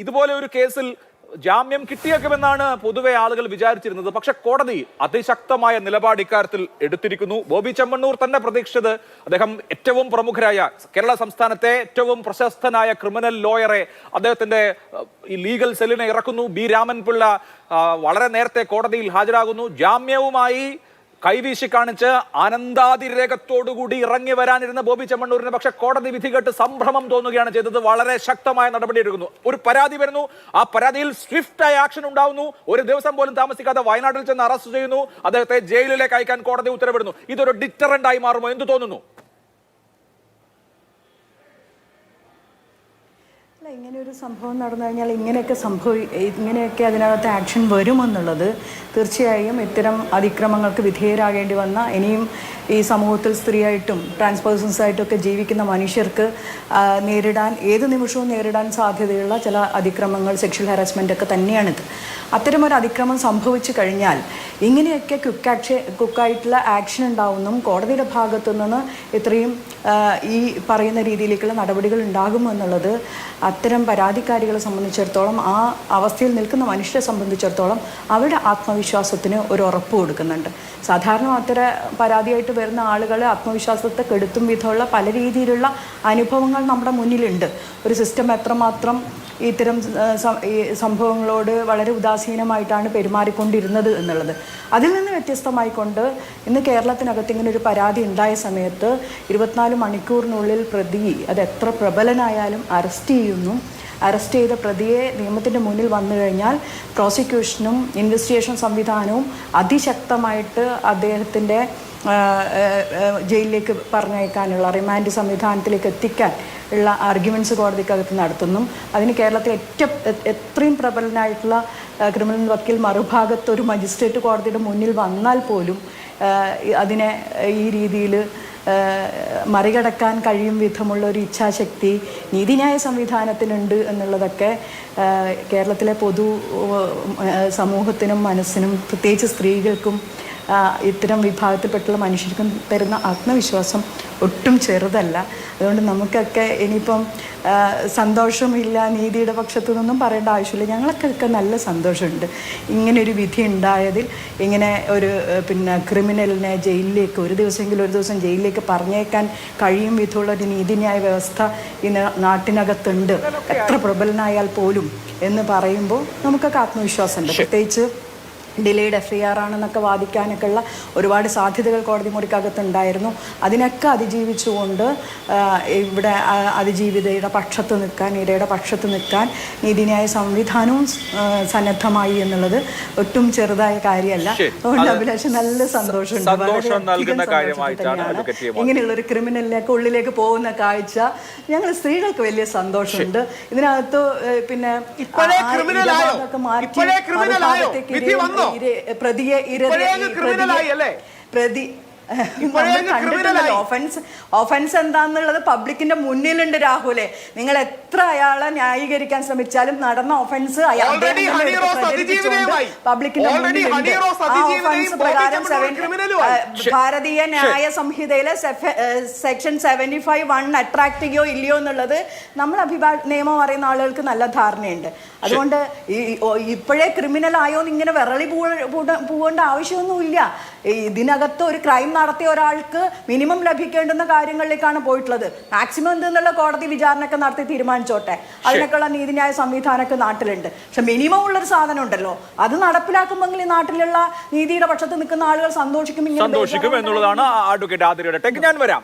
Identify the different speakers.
Speaker 1: ഇതുപോലെ ഒരു കേസിൽ ജാമ്യം കിട്ടിയേക്കുമെന്നാണ് പൊതുവെ ആളുകൾ വിചാരിച്ചിരുന്നത്. പക്ഷെ കോടതി അതിശക്തമായ നിലപാട് ഇക്കാര്യത്തിൽ എടുത്തിരിക്കുന്നു. ബോബി ചെമ്മണ്ണൂർ തന്നെ പ്രതീക്ഷിച്ചത് അദ്ദേഹം ഏറ്റവും പ്രമുഖരായ കേരള സംസ്ഥാനത്തെ ഏറ്റവും പ്രശസ്തനായ ക്രിമിനൽ ലോയറെ അദ്ദേഹത്തിന്റെ ഈ ലീഗൽ സെല്ലിനെ ഇറക്കുന്നു. ബി രാമൻപിള്ള വളരെ നേരത്തെ കോടതിയിൽ ഹാജരാകുന്നു. ജാമ്യവുമായി കൈവീശി കാണിച്ച് ആനന്ദാതിരേകത്തോടുകൂടി ഇറങ്ങി വരാനിരുന്ന ബോബി ചെമ്മണ്ണൂരിന് പക്ഷെ കോടതി വിധി കേട്ട് സംഭ്രമം തോന്നുകയാണ് ചെയ്തത്. വളരെ ശക്തമായ നടപടി എടുക്കുന്നു. ഒരു പരാതി വരുന്നു, ആ പരാതിയിൽ സ്വിഫ്റ്റായ ആക്ഷൻ ഉണ്ടാവുന്നു. ഒരു ദിവസം പോലും താമസിക്കാതെ വയനാട്ടിൽ ചെന്ന് അറസ്റ്റ് ചെയ്യുന്നു. അദ്ദേഹത്തെ ജയിലിലേക്ക് അയക്കാൻ കോടതി ഉത്തരവിടുന്നു. ഇതൊരു ഡിറ്ററന്റ് ആയി മാറുമോ? എന്ത് തോന്നുന്നു?
Speaker 2: ഇങ്ങനെ ഒരു സംഭവം നടന്നു കഴിഞ്ഞാൽ ഇങ്ങനെയൊക്കെ അതിനകത്ത് ആക്ഷൻ വരുമെന്നുള്ളത് തീർച്ചയായും ഇത്തരം അതിക്രമങ്ങൾക്ക് വിധേയരാകേണ്ടി വന്ന ഇനിയും ഈ സമൂഹത്തിൽ സ്ത്രീയായിട്ടും ട്രാൻസ്പേഴ്സൺസായിട്ടും ഒക്കെ ജീവിക്കുന്ന മനുഷ്യർക്ക് ഏത് നിമിഷവും നേരിടാൻ സാധ്യതയുള്ള ചില അതിക്രമങ്ങൾ, സെക്ഷൽ ഹാരാസ്മെൻ്റ് ഒക്കെ തന്നെയാണിത്. അത്തരമൊരു അതിക്രമം സംഭവിച്ചു കഴിഞ്ഞാൽ ഇങ്ങനെയൊക്കെ ക്വിക്കായിട്ടുള്ള ആക്ഷൻ ഉണ്ടാവുന്നതും കോടതിയുടെ ഭാഗത്തു നിന്ന് ഇത്രയും ഈ പറയുന്ന രീതിയിലേക്കുള്ള നടപടികൾ ഉണ്ടാകുമെന്നുള്ളത് അത്തരം പരാതിക്കാരികളെ സംബന്ധിച്ചിടത്തോളം, ആ അവസ്ഥയിൽ നിൽക്കുന്ന മനുഷ്യരെ സംബന്ധിച്ചിടത്തോളം അവരുടെ ആത്മവിശ്വാസത്തിന് ഒരു ഉറപ്പ് കൊടുക്കുന്നുണ്ട്. സാധാരണ അത്തരം പരാതിയായിട്ട് വരുന്ന ആളുകളെ ആത്മവിശ്വാസത്തെ കെടുത്തും വിധമുള്ള പല രീതിയിലുള്ള അനുഭവങ്ങൾ നമ്മുടെ മുന്നിലുണ്ട്. ഒരു സിസ്റ്റം എത്രമാത്രം ഇത്തരം സംഭവങ്ങളോട് വളരെ ഉദാസീനമായിട്ടാണ് പെരുമാറിക്കൊണ്ടിരുന്നത് എന്നുള്ളത്. അതിൽ നിന്ന് വ്യത്യസ്തമായിക്കൊണ്ട് ഇന്ന് കേരളത്തിനകത്ത് ഇങ്ങനെ ഒരു പരാതി ഉണ്ടായ സമയത്ത് 24 മണിക്കൂറിനുള്ളിൽ പ്രതി അത് എത്ര പ്രബലനായാലും അറസ്റ്റ് ചെയ്യുന്നു. അറസ്റ്റ് ചെയ്ത പ്രതിയെ നിയമത്തിൻ്റെ മുന്നിൽ വന്നു കഴിഞ്ഞാൽ പ്രോസിക്യൂഷനും ഇൻവെസ്റ്റിഗേഷൻ സംവിധാനവും അതിശക്തമായിട്ട് അദ്ദേഹത്തിൻ്റെ ജയിലിലേക്ക് പറഞ്ഞയക്കാനുള്ള റിമാൻഡ് സംവിധാനത്തിലേക്ക് എത്തിക്കാൻ ഉള്ള ആർഗ്യുമെൻറ്റ്സ് കോടതിക്കകത്ത് നടത്തുന്നു. അതിന് കേരളത്തിൽ എത്രയും പ്രബലനായിട്ടുള്ള ക്രിമിനൽ വക്കീൽ മറുഭാഗത്ത് ഒരു മജിസ്ട്രേറ്റ് കോടതിയുടെ മുന്നിൽ വന്നാൽ പോലും അതിനെ ഈ രീതിയിൽ മറികടക്കാൻ കഴിയും വിധമുള്ള ഒരു ഇച്ഛാശക്തി നീതിന്യായ സംവിധാനത്തിനുണ്ട് എന്നുള്ളതൊക്കെ കേരളത്തിലെ പൊതു സമൂഹത്തിനും മനസ്സിനും പ്രത്യേകിച്ച് സ്ത്രീകൾക്കും ഇത്തരം വിഭാഗത്തിൽപ്പെട്ടുള്ള മനുഷ്യർക്കും തരുന്ന ആത്മവിശ്വാസം ഒട്ടും ചെറുതല്ല. അതുകൊണ്ട് നമുക്കൊക്കെ ഇനിയിപ്പം സന്തോഷമില്ല, നീതിയുടെ പക്ഷത്തു നിന്നും പറയേണ്ട ആവശ്യമില്ല. ഞങ്ങൾക്കൊക്കെ നല്ല സന്തോഷമുണ്ട് ഇങ്ങനൊരു വിധി ഉണ്ടായതിൽ. ഇങ്ങനെ ഒരു ക്രിമിനലിനെ ജയിലിലേക്ക് ഒരു ദിവസം ജയിലിലേക്ക് പറഞ്ഞേക്കാൻ കഴിയും വിധമുള്ള ഒരു നീതിന്യായ വ്യവസ്ഥ ഈ നാട്ടിനകത്തുണ്ട്, എത്ര പ്രബലനായാൽ പോലും എന്ന് പറയുമ്പോൾ നമുക്കൊക്കെ ആത്മവിശ്വാസമുണ്ട്. പ്രത്യേകിച്ച് ഡിലേഡ് FIR ആണെന്നൊക്കെ വാദിക്കാനൊക്കെ ഉള്ള ഒരുപാട് സാധ്യതകൾ കോടതി മുറിക്കകത്തുണ്ടായിരുന്നു. അതിനൊക്കെ അതിജീവിച്ചുകൊണ്ട് ഇവിടെ അതിജീവിതയുടെ പക്ഷത്ത് നിൽക്കാൻ, ഇരയുടെ പക്ഷത്ത് നിൽക്കാൻ നീതിന്യായ സംവിധാനവും സന്നദ്ധമായി എന്നുള്ളത് ഒട്ടും ചെറുതായ കാര്യമല്ല. അതുകൊണ്ട് അഭിലാഷ് നല്ല സന്തോഷമുണ്ട്. ഇങ്ങനെയുള്ള ഒരു ക്രിമിനലിലേക്ക് ഉള്ളിലേക്ക് പോകുന്ന കാഴ്ച ഞങ്ങൾ സ്ത്രീകൾക്ക് വലിയ സന്തോഷമുണ്ട്. ഇതിനകത്ത് പിന്നെ പ്രതിയെ ഒഫൻസ് എന്താന്നുള്ളത് പബ്ലിക്കിന്റെ മുന്നിലുണ്ട്. രാഹുലെ, നിങ്ങൾ എത്ര അയാളെ ന്യായീകരിക്കാൻ ശ്രമിച്ചാലും നടന്ന ഒഫൻസ് പബ്ലിക്കിന്റെ മുന്നിലുണ്ട്. പ്രകാരം ഭാരതീയ ന്യായ സംഹിതയിലെ സെക്ഷൻ 75(1) അട്രാക്ട് ചെയ്യോ ഇല്ലയോ എന്നുള്ളത് നമ്മൾ നിയമം അറിയുന്ന ആളുകൾക്ക് നല്ല ധാരണയുണ്ട്. അതുകൊണ്ട് ഇപ്പോഴേ ക്രിമിനൽ ആയോന്ന് ഇങ്ങനെ വിറളി പോകേണ്ട ആവശ്യമൊന്നുമില്ല. ഇതിനകത്ത് ഒരു ക്രൈം നടത്തിയ ഒരാൾക്ക് മിനിമം ലഭിക്കേണ്ടുന്ന കാര്യങ്ങളിലേക്കാണ് പോയിട്ടുള്ളത്. മാക്സിമം എന്തെന്നുള്ള കോടതി വിചാരണയൊക്കെ നടത്തി തീരുമാനിച്ചോട്ടെ, അതിനൊക്കെയുള്ള നീതിന്യായ സംവിധാനമൊക്കെ നാട്ടിലുണ്ട്. പക്ഷെ മിനിമം ഉള്ളൊരു സാധനം ഉണ്ടല്ലോ, അത് നടപ്പിലാക്കുമ്പോൾ ഈ നാട്ടിലുള്ള നീതിയുടെ പക്ഷത്ത് നിൽക്കുന്ന ആളുകൾ സന്തോഷിക്കും എന്നുള്ളതാണ്
Speaker 1: അഡ്വക്കേറ്റ് ആതിരയുടെ. ഞാൻ വരാം.